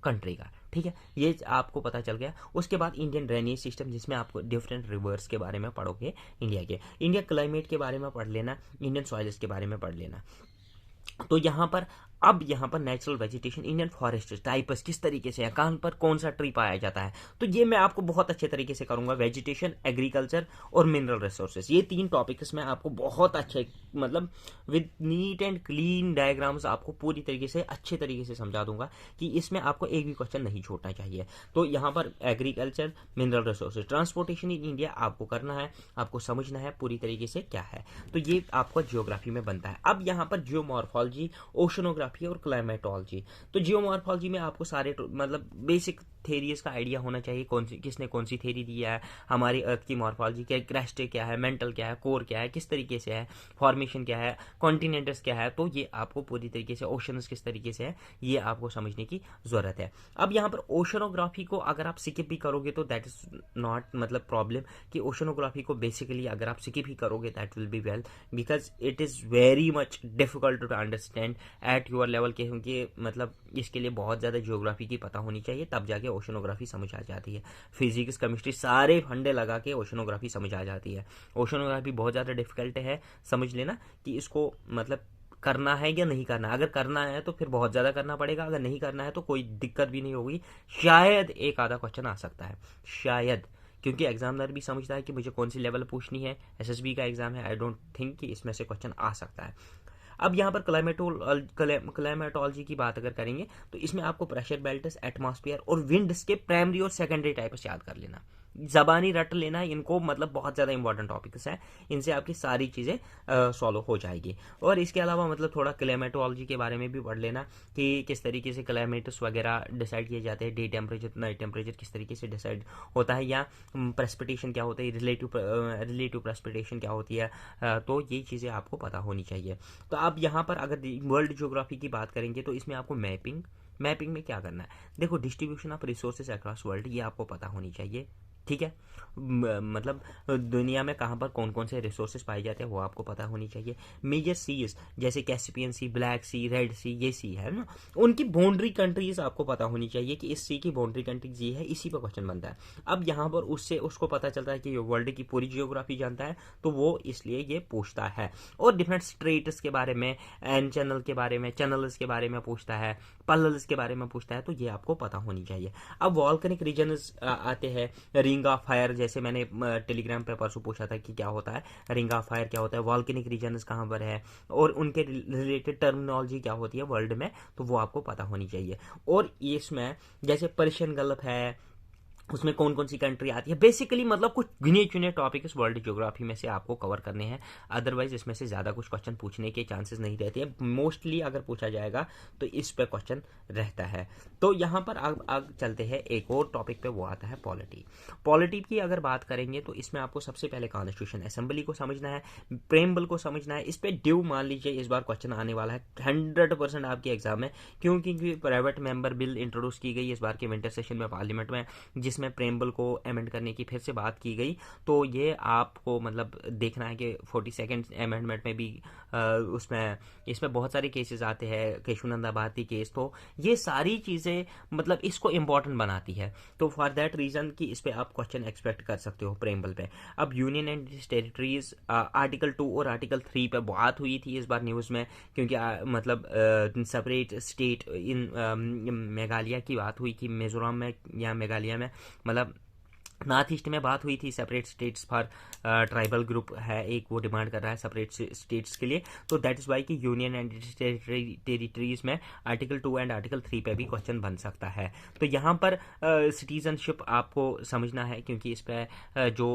कंट्री का, ठीक है, ये आपको पता चल गया। उसके बाद इंडियन ड्रेनेज सिस्टम, जिसमें आपको डिफरेंट रिवर्स के बारे में पढ़ोगे, इंडिया क्लाइमेट के बारे में पढ़ लेना, इंडियन सॉइल्स के बारे में पढ़ लेना। तो यहाँ पर natural vegetation, Indian forest types किस तरीके से है, कहाँ पर कौन सा ट्री पाया जाता है, तो ये मैं आपको बहुत अच्छे तरीके से करूंगा। वेजिटेशन, एग्रीकल्चर और मिनरल रिसोर्सेज, ये 3 टॉपिक्स मैं आपको बहुत अच्छे, मतलब with neat and clean diagrams आपको पूरी तरीके से अच्छे तरीके से समझा दूंगा कि इसमें आपको एक भी क्वेश्चन नहीं छोड़ना चाहिए। तो यहाँ पर agriculture, mineral resources, transportation in India आपको करना है, आपको समझना है पूरी तरीके से क्या है। तो ये आपको जियोग्राफी में बनता है। अब यहाँ पर जियोमॉर्फोलॉजी, ओशनोग्राफी और क्लाइमेटोलॉजी। तो जियोमॉर्फोलॉजी में आपको सारे मतलब बेसिक थेरीज का आइडिया होना चाहिए, किसने कौन सी थेरी दी है, हमारी अर्थ की मॉर्फोलॉजी क्या है, क्रस्ट क्या है, मेंटल क्या है, कोर क्या है, किस तरीके से है, फॉर्मेशन क्या है, कॉन्टिनेंट्स क्या है। तो ये आपको पूरी तरीके से, ओशंस किस तरीके से है, ये आपको समझने की जरूरत है। अब यहाँ पर ओशनोग्राफी को अगर आप स्किप भी करोगे तो दैट इज नॉट मतलब प्रॉब्लम, कि ओशनोग्राफी को बेसिकली अगर आप स्किप ही करोगे that will be well, because it is very much difficult to understand at your level के, क्योंकि मतलब इसके लिए बहुत ज़्यादा ज्योग्राफी की पता होनी चाहिए, तब जाके ओशनोग्राफी समझ आ जाती है। फिजिक्स, केमिस्ट्री सारे फंडे लगा के ओशनोग्राफी समझ आ जाती है। ओशनोग्राफी बहुत ज़्यादा डिफिकल्ट है, समझ लेना कि इसको मतलब करना है या नहीं करना। अगर करना है तो फिर बहुत ज़्यादा करना पड़ेगा, अगर नहीं करना है तो कोई दिक्कत भी नहीं होगी, शायद एक आधा क्वेश्चन आ सकता है, शायद, क्योंकि एग्जामिनर भी समझता है कि मुझे कौन सी लेवल पूछनी है, एसएसबी का एग्जाम है, आई डोंट थिंक कि इसमें से क्वेश्चन आ सकता है। अब यहाँ पर क्लाइमेटोलॉजी की बात अगर करेंगे तो इसमें आपको प्रेशर बेल्ट्स, एटमॉस्फेयर और विंड्स के प्राइमरी और सेकेंडरी टाइप्स याद कर लेना, जबानी रट लेना इनको, मतलब बहुत ज़्यादा इंपॉर्टेंट टॉपिक्स हैं, इनसे आपकी सारी चीज़ें सॉल्व हो जाएगी। और इसके अलावा मतलब थोड़ा क्लाइमेटोलॉजी के बारे में भी पढ़ लेना कि किस तरीके से क्लाइमेट्स वगैरह डिसाइड किए जाते हैं, डे टेम्परेचर, नाइट टेम्परेचर किस तरीके से डिसाइड होता है, या प्रेसिपिटेशन क्या होता है, रिलेटिव प्रेसिपिटेशन क्या होती है। तो ये चीज़ें आपको पता होनी चाहिए। तो अब यहाँ पर अगर वर्ल्ड ज्योग्राफी की बात करेंगे तो इसमें आपको मैपिंग में क्या करना है, देखो distribution of resources across world, ये आपको पता होनी चाहिए, ठीक है। मतलब दुनिया में कहाँ पर कौन कौन से रिसोर्सेज पाए जाते हैं वो आपको पता होनी चाहिए। मेजर सीज जैसे कैस्पियन सी, ब्लैक सी, रेड सी, ये सी है ना, उनकी बाउंड्री कंट्रीज आपको पता होनी चाहिए कि इस सी की बाउंड्री कंट्रीज ये है, इसी पर क्वेश्चन बनता है। अब यहाँ पर उससे उसको पता चलता है कि वर्ल्ड की पूरी जियोग्राफी जानता है, तो वो इसलिए ये पूछता है। और डिफरेंट स्ट्रेट्स के बारे में, एन चैनल के बारे में, चैनल्स के बारे में पूछता है, पल्लल्स के बारे में पूछता है, तो ये आपको पता होनी चाहिए। अब वॉल्केनिक रीजन्स आते हैं, रिंग ऑफ फायर, जैसे मैंने टेलीग्राम पे परसों पूछा था कि क्या होता है, रिंग ऑफ फायर क्या होता है, वॉल्केनिक रीजन्स कहाँ पर है, और उनके रिलेटेड टर्मिनोलॉजी क्या होती है वर्ल्ड में, तो वो आपको पता होनी चाहिए। और इसमें जैसे पर्शियन गल्फ है, उसमें कौन कौन सी कंट्री आती है, बेसिकली मतलब कुछ गिने चुने टॉपिक इस वर्ल्ड ज्योग्राफी में से आपको कवर करने हैं, अदरवाइज इसमें से ज़्यादा कुछ क्वेश्चन पूछने के चांसेस नहीं रहते हैं। मोस्टली अगर पूछा जाएगा तो इस पे क्वेश्चन रहता है। तो यहाँ पर आग चलते हैं एक और टॉपिक पे, वो आता है पॉलिटी की अगर बात करेंगे तो इसमें आपको सबसे पहले कॉन्स्टिट्यूशन असेंबली को समझना है, प्रेम्बल को समझना है। इस पर ड्यू मान लीजिए इस बार क्वेश्चन आने वाला है 100% आपके एग्जाम में, क्योंकि प्राइवेट मेंबर बिल इंट्रोड्यूस की गई इस बार के विंटर सेशन में पार्लियामेंट में, जिसमें प्रेम्बल को अमेंड करने की फिर से बात की गई। तो ये आपको मतलब देखना है कि 42nd अमेंडमेंट में भी इसमें बहुत सारे केसेस आते हैं, केशुनंदा भारती केस, तो ये सारी चीज़ें मतलब इसको इम्पोर्टेंट बनाती है। तो फॉर दैट रीज़न कि इस पर आप क्वेश्चन एक्सपेक्ट कर सकते हो प्रेम्बल पे। अब यूनियन एंड टेरिटरीज, आर्टिकल 2 और आर्टिकल 3 पे बात हुई थी इस बार न्यूज़ में, क्योंकि मतलब सेपरेट स्टेट इन मेघालय की बात हुई कि मिजोरम में या मेघालय में मतलब नॉर्थ ईस्ट में बात हुई थी separate states for tribal group है एक, वो डिमांड कर रहा है सेपरेट स्टेट्स के लिए। तो दैट इज वाई कि यूनियन एंड टेरिटरीज में आर्टिकल 2 एंड आर्टिकल 3 पे भी क्वेश्चन बन सकता है। तो यहाँ पर सिटीजनशिप आपको समझना है, क्योंकि इस पर जो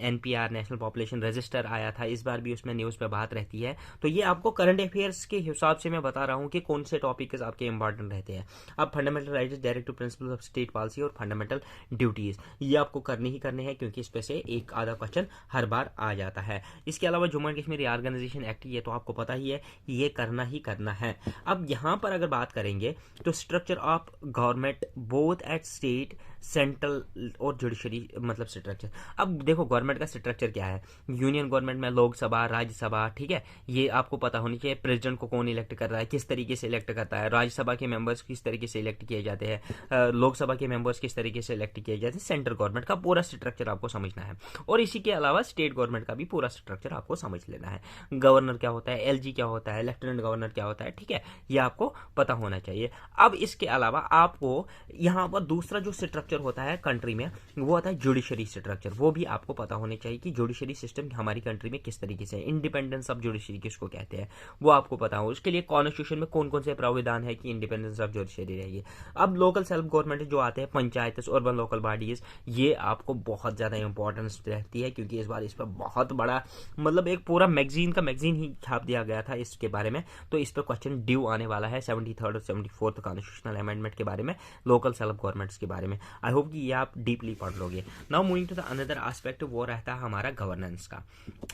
NPR नेशनल पॉपुलेशन रजिस्टर आया था, इस बार भी उसमें न्यूज़ पे बात रहती है। तो ये आपको करंट अफेयर्स के हिसाब से मैं बता रहा हूँ कि कौन से टॉपिक्स आपके इंपॉर्टेंट रहते हैं। अब fundamental rights, directive principles of state policy और फंडामेंटल ड्यूटीज, ये आपको करने ही करने हैं, क्योंकि इस पे से एक आधा क्वेश्चन हर बार आ जाता है। इसके अलावा Jammu and Kashmir reorganisation act, ये तो आपको पता ही है, ये करना ही करना है। अब यहाँ पर अगर बात करेंगे तो structure of government both at state, central और जुडिशरी मतलब स्ट्रक्चर। अब देखो गवर्नमेंट का स्ट्रक्चर क्या है, यूनियन गवर्नमेंट में लोकसभा, राज्यसभा, ठीक है, ये आपको पता होनी चाहिए। प्रेसिडेंट को कौन इलेक्ट कर रहा है, किस तरीके से इलेक्ट करता है, राज्यसभा के मेंबर्स किस तरीके से इलेक्ट किए जाते हैं, लोकसभा के मेंबर्स किस तरीके से इलेक्ट किए जाते हैं। सेंट्रल गवर्नमेंट का पूरा स्ट्रक्चर आपको समझना है, और इसी के अलावा स्टेट गवर्नमेंट का भी पूरा स्ट्रक्चर आपको समझ लेना है। गवर्नर क्या होता है, LG क्या होता है, लेफ्टिनेंट गवर्नर क्या होता है, ठीक है, ये आपको पता होना चाहिए। अब इसके अलावा आपको यहाँ पर दूसरा जो स्ट्रक्चर होता है कंट्री में, वो होता है जुडिशरी स्ट्रक्चर। वो भी आपको पता होना चाहिए कि जुडिशरी सिस्टम हमारी कंट्री में किस तरीके से, इंडिपेंडेंस ऑफ जुडिशरी किसको कहते हैं, वो आपको पता हो। उसके लिए कॉन्स्टिट्यूशन में कौन कौन से प्रावधान है कि इंडिपेंडेंस ऑफ जुडिशरी रहेगी। अब लोकल सेल्फ गवर्नमेंट जो आते हैं, पंचायत, अर्बन लोकल बॉडीज, ये आपको बहुत ज़्यादा इंपॉर्टेंस रहती है, क्योंकि इस बार इस पर बहुत बड़ा मतलब एक पूरा मैगजीन ही छाप दिया गया था इसके बारे में। तो इस पर क्वेश्चन ड्यू आने वाला है 73rd और 74th कॉन्स्टिट्यूशनल अमेंडमेंट के बारे में, लोकल सेल्फ गवर्नमेंट्स के बारे में। आई होप कि ये आप डीपली पढ़ लोगे। Now moving to the another aspect, वो रहता है हमारा गवर्नेंस का।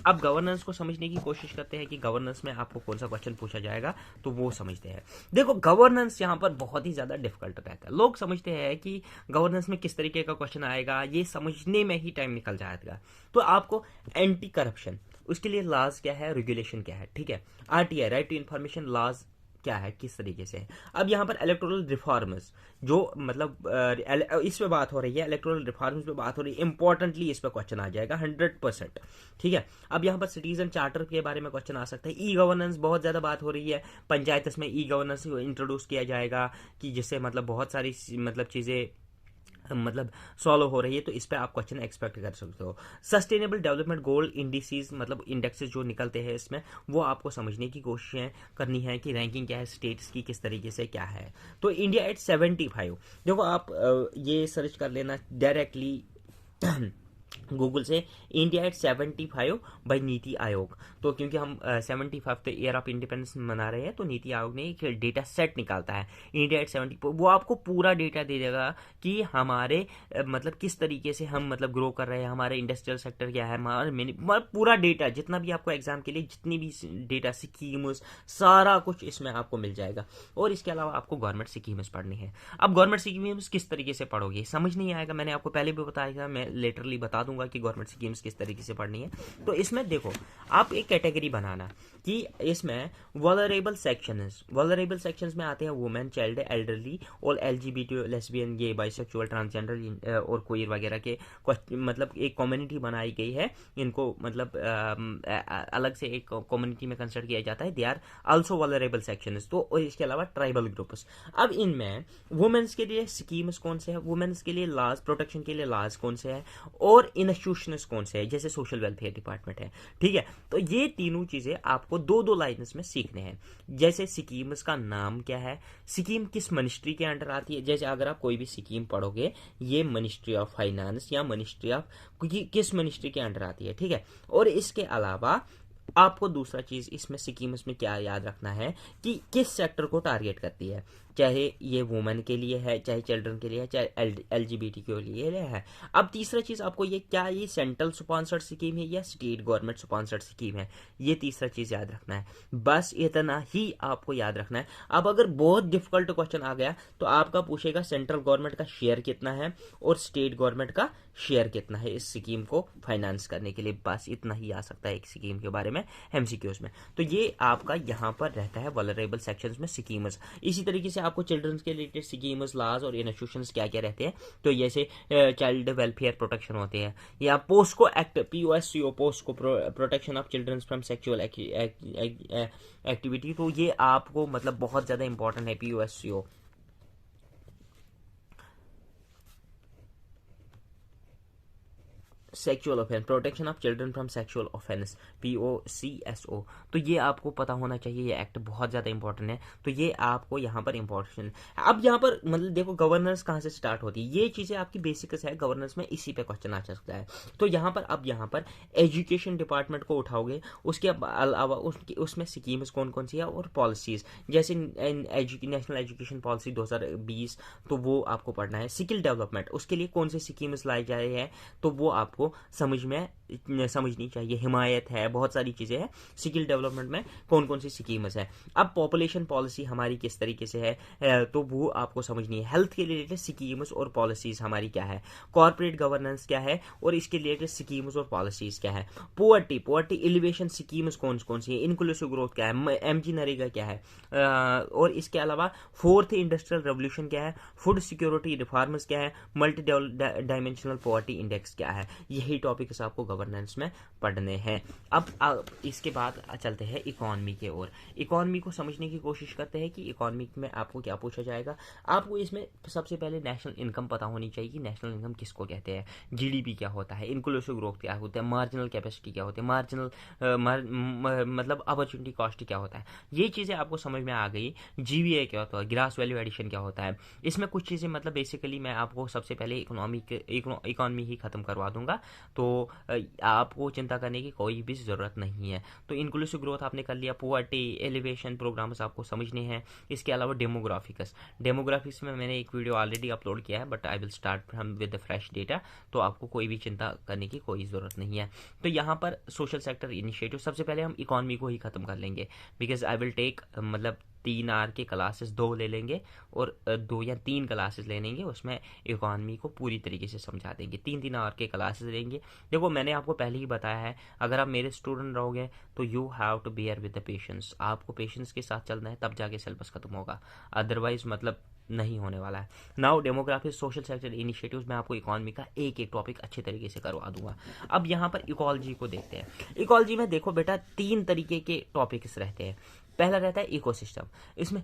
अब गवर्नेंस को समझने की कोशिश करते हैं कि गवर्नेंस में आपको कौन सा क्वेश्चन पूछा जाएगा, तो वो समझते हैं। देखो गवर्नेंस यहाँ पर बहुत ही ज़्यादा डिफिकल्ट रहता है। लोग समझते हैं कि गवर्नेंस में किस तरीके का क्वेश्चन आएगा, ये समझने में ही टाइम निकल जाएगा। तो आपको एंटी करप्शन, उसके लिए लॉज क्या है, रेगुलेशन क्या है, ठीक है, RTI right to information laws क्या है, किस तरीके से है। अब यहाँ पर इलेक्टोरल रिफॉर्म्स जो मतलब इस पे बात हो रही है, इलेक्टोरल रिफॉर्म्स पे बात हो रही है, इंपॉर्टेंटली इस पे क्वेश्चन आ जाएगा 100%, ठीक है। अब यहाँ पर सिटीजन चार्टर के बारे में क्वेश्चन आ सकता है। ई गवर्नेंस बहुत ज़्यादा बात हो रही है, पंचायत में ई गवर्नेंस इंट्रोड्यूस किया जाएगा, कि जिससे मतलब बहुत सारी मतलब चीज़ें मतलब सॉल्व हो रही है, तो इस पे आप क्वेश्चन एक्सपेक्ट कर सकते हो। सस्टेनेबल डेवलपमेंट गोल इंडिसेस मतलब इंडेक्सेस जो निकलते हैं इसमें, वो आपको समझने की कोशिश करनी है कि रैंकिंग क्या है स्टेट्स की, किस तरीके से क्या है। तो इंडिया एट 75, देखो आप ये सर्च कर लेना डायरेक्टली गूगल से, India at 75 by NITI Aayog. तो क्योंकि हम 75 तो ईयर ऑफ इंडिपेंडेंस मना रहे हैं, तो नीति आयोग ने एक डेटा सेट निकालता है इंडिया एट 70, वो आपको पूरा डेटा दे देगा कि हमारे मतलब किस तरीके से हम मतलब ग्रो कर रहे हैं, हमारे इंडस्ट्रियल सेक्टर क्या है, हमारे मतलब पूरा डेटा जितना भी आपको एग्जाम के लिए जितनी भी डेटा स्कीम्स, सारा कुछ इसमें आपको मिल जाएगा। और इसके अलावा आपको गवर्नमेंट स्कीम्स पढ़नी है। अब गवर्नमेंट स्कीम्स किस तरीके से पढ़ोगे, समझ नहीं आएगा, मैंने आपको पहले भी बताया था, मैं लेटरली बता दूंगा कि गवर्नमेंट स्कीम्स किस तरीके से पढ़नी है। तो इसमें देखो आप एक कैटेगरी बनाना कि इसमें वल्नरेबल सेक्शंस में आते हैं वुमेन, चाइल्ड, एल्डरली और LGBT, लेस्बियन, गे, बाइसेक्सुअल, ट्रांसजेंडर और क्वेयर वगैरह के मतलब एक कम्युनिटी बनाई गई है। इनको मतलब अलग से एक कम्युनिटी में कंसिडर किया जाता है, they are also vulnerable sections. तो और इसके अलावा ट्राइबल ग्रुप्स। अब इनमें वुमेन्स के लिए स्कीम्स कौन से हैं, वुमेन्स के लिए लॉज, प्रोटेक्शन के लिए लॉज कौन से हैं, और इंस्टीट्यूशंस कौन से हैं, जैसे सोशल वेलफेयर डिपार्टमेंट है, ठीक है। तो ये तीनों चीजें आपको दो लाइन्स में सीखने हैं। जैसे स्कीम्स का नाम क्या है, स्कीम किस मिनिस्ट्री के अंडर आती है, जैसे अगर आप कोई भी स्कीम पढ़ोगे, ये मिनिस्ट्री ऑफ फाइनेंस या मिनिस्ट्री ऑफ किस मिनिस्ट्री के अंडर आती है, ठीक है। और इसके अलावा आपको दूसरा चीज इसमें स्कीम्स में क्या याद रखना है कि किस सेक्टर को टारगेट करती है, चाहे ये वुमेन के लिए है, चाहे चिल्ड्रन के लिए है, चाहे LGBT के लिए है। अब तीसरा चीज आपको ये क्या, ये सेंट्रल स्पॉन्सर्ड स्कीम है या स्टेट गवर्नमेंट स्पॉन्सर्ड स्कीम है, ये तीसरा चीज याद रखना है। बस इतना ही आपको याद रखना है। अब अगर बहुत डिफिकल्ट क्वेश्चन आ गया तो आपका पूछेगा सेंट्रल गवर्नमेंट का शेयर कितना है और स्टेट गवर्नमेंट का शेयर कितना है इस स्कीम को फाइनेंस करने के लिए। बस इतना ही आ सकता है एक स्कीम के बारे में MCQs में। तो ये आपका यहाँ पर रहता है वल्नरेबल सेक्शंस में स्कीम्स। इसी तरीके से आपको चिल्ड्रंस के रिलेटेड स्कीम्स, लॉज और इंस्टीट्यूशंस क्या क्या रहते हैं, तो जैसे चाइल्ड वेलफेयर प्रोटेक्शन होते हैं, या POCSO act, POSCO, POCSO protection of children from sexual activity. तो ये आपको मतलब बहुत ज्यादा इंपॉर्टेंट है POSCO। Sexual offence, protection of children from sexual offence, POCSO। तो ये आपको पता होना चाहिए, ये एक्ट बहुत ज़्यादा इंपॉर्टेंट है, तो ये आपको यहाँ पर इंपॉर्टेंट है। अब यहाँ पर मतलब देखो गवर्नेंस कहाँ से स्टार्ट होती है, ये चीज़ें आपकी बेसिक्स है गवर्नेंस में, इसी पे क्वेश्चन आ सकता है। तो यहाँ पर अब यहाँ पर एजुकेशन डिपार्टमेंट को उठाओगे, उसके अलावा उसमें स्कीम्स कौन कौन सी है और पॉलिसीज़, जैसे नेशनल एजुकेशन पॉलिसी 2020, तो वो आपको पढ़ना है। स्किल डेवलपमेंट, उसके लिए कौन से स्कीम्स लाई जा रही है, तो वो आपको समझनी चाहिए। हिमायत है, बहुत सारी चीज़ें हैं स्किल डेवलपमेंट में, कौन कौन सी स्कीम्स है। अब पॉपुलेशन पॉलिसी हमारी किस तरीके से है, तो वो आपको समझनी है। हेल्थ के रिलेटेड स्कीम्स और पॉलिसीज हमारी क्या है, कॉर्पोरेट गवर्नेंस क्या है और इसके रिलेटेड स्कीम्स और पॉलिसीज क्या है। पोवर्टी एलिवेशन स्कीम्स कौन कौन सी है, इंक्लूसिव ग्रोथ क्या है, MG नरेगा क्या है, और इसके अलावा फोर्थ इंडस्ट्रियल रेवोल्यूशन क्या है, फूड सिक्योरिटी रिफॉर्म्स क्या है, मल्टी डायमेंशनल पॉवर्टी इंडेक्स क्या है। यही टॉपिक्स आपको गवर्नेंस में पढ़ने हैं। अब इसके बाद चलते हैं इकोनॉमी के ओर। इकोनॉमी को समझने की कोशिश करते हैं कि इकोनॉमी में आपको क्या पूछा जाएगा। आपको इसमें सबसे पहले नेशनल इनकम पता होनी चाहिए कि नेशनल इनकम किसको कहते हैं, GDP क्या होता है, इंक्लूसिव ग्रोथ क्या होता है, मार्जिनल कैपेसिटी क्या होती है, मार्जिनल मतलब अपॉर्चुनिटी कॉस्ट क्या होता है। ये चीज़ें आपको समझ में आ गई। GVA क्या होता है, ग्रास वैल्यू एडिशन क्या होता है। इसमें कुछ चीज़ें मतलब बेसिकली मैं आपको सबसे पहले इकोनॉमी ही खत्म करवा दूंगा, तो आपको चिंता करने की कोई भी ज़रूरत नहीं है। तो इंक्लूसिव ग्रोथ आपने कर लिया, पोवर्टी एलिवेशन प्रोग्राम्स आपको समझने हैं। इसके अलावा डेमोग्राफिक्स में मैंने एक वीडियो ऑलरेडी अपलोड किया है, but I will start from with the fresh data, तो आपको कोई भी चिंता करने की कोई ज़रूरत नहीं है। तो यहाँ पर सोशल सेक्टर इनिशिएटिव, सबसे पहले हम इकोनॉमी को ही ख़त्म कर लेंगे, बिकॉज आई विल टेक मतलब 3 आवर के क्लासेस 2 ले लेंगे और 2 या 3 क्लासेस ले लेंगे, उसमें इकोनॉमी को पूरी तरीके से समझा देंगे। 3 आवर के क्लासेस लेंगे। देखो मैंने आपको पहले ही बताया है, अगर आप मेरे स्टूडेंट रहोगे तो you have to bear with the patience, आपको पेशेंस के साथ चलना है, तब जाके सिलेबस खत्म होगा, अदरवाइज मतलब नहीं होने वाला है। Now demography social sector initiatives में आपको इकोनॉमी का एक एक टॉपिक अच्छे तरीके से करवा दूंगा। अब यहाँ पर इकोलॉजी को देखते हैं। इकोलॉजी में देखो बेटा 3 तरीके के टॉपिक्स रहते हैं। पहला रहता है इकोसिस्टम, इसमें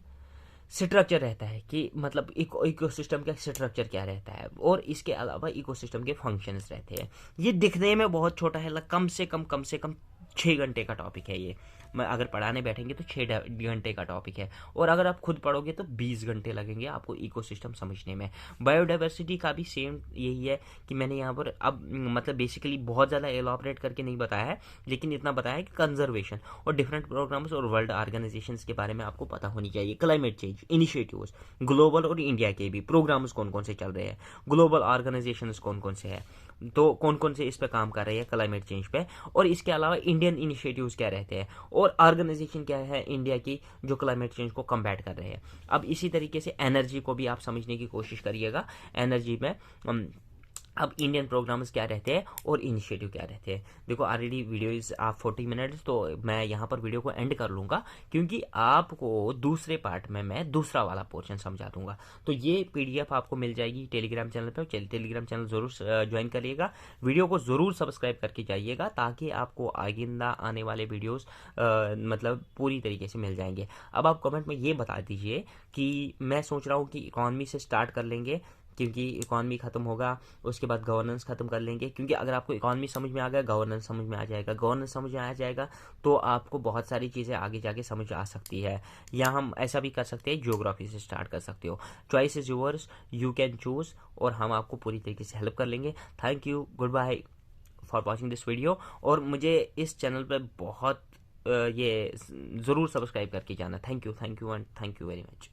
स्ट्रक्चर रहता है कि मतलब इकोसिस्टम का स्ट्रक्चर क्या रहता है, और इसके अलावा इकोसिस्टम के फंक्शंस रहते हैं। ये दिखने में बहुत छोटा है, कम से कम 6 घंटे का टॉपिक है ये। मैं अगर पढ़ाने बैठेंगे तो 6 घंटे का टॉपिक है, और अगर आप खुद पढ़ोगे तो 20 घंटे लगेंगे आपको इकोसिस्टम समझने में। बायोडाइवर्सिटी का भी सेम यही है कि मैंने यहाँ पर अब मतलब बेसिकली बहुत ज़्यादा एलॉबरेट करके नहीं बताया है, लेकिन इतना बताया है कि कंजर्वेशन और डिफरेंट प्रोग्राम्स और वर्ल्ड ऑर्गेनाइजेशंस के बारे में आपको पता होनी चाहिए। क्लाइमेट चेंज इनिशिएटिव्स, ग्लोबल और इंडिया के भी प्रोग्राम्स कौन कौन से चल रहे हैं, ग्लोबल ऑर्गेनाइजेशंस कौन कौन से हैं, तो कौन कौन से इस पे काम कर रहे हैं क्लाइमेट चेंज पे, और इसके अलावा इंडियन इनिशिएटिव्स क्या रहते हैं और ऑर्गेनाइजेशन क्या है इंडिया की जो क्लाइमेट चेंज को कम्बैट कर रहे हैं। अब इसी तरीके से एनर्जी को भी आप समझने की कोशिश करिएगा। एनर्जी में अब इंडियन प्रोग्राम्स क्या रहते हैं और इनिशिएटिव क्या रहते हैं। देखो ऑलरेडी वीडियो इज आप 40 मिनट्स, तो मैं यहाँ पर वीडियो को एंड कर लूँगा, क्योंकि आपको दूसरे पार्ट में मैं दूसरा वाला पोर्शन समझा दूंगा। तो ये PDF आपको मिल जाएगी टेलीग्राम चैनल पर, टेलीग्राम चैनल ज़रूर ज्वाइन करिएगा, वीडियो को ज़रूर सब्सक्राइब करके जाइएगा, ताकि आपको आइंदा आने वाले वीडियोज़ मतलब पूरी तरीके से मिल जाएंगे। अब आप कमेंट में ये बता दीजिए कि मैं सोच रहा हूँ कि इकॉनमी से स्टार्ट कर लेंगे, क्योंकि इकॉनमी खत्म होगा उसके बाद गवर्नेंस खत्म कर लेंगे, क्योंकि अगर आपको इकॉनमी समझ में आ गया गवर्नेंस समझ में आ जाएगा, गवर्नेंस समझ में आ जाएगा तो आपको बहुत सारी चीज़ें आगे जाके समझ आ सकती है। या हम ऐसा भी कर सकते हैं, ज्योग्राफी से स्टार्ट कर सकते हो, choice is yours, you can choose, और हम आपको पूरी तरीके से हेल्प कर लेंगे। Thank you, good bye for watching this video, और मुझे इस चैनल पर बहुत ये ज़रूर सब्सक्राइब करके जाना। Thank you and thank you very much.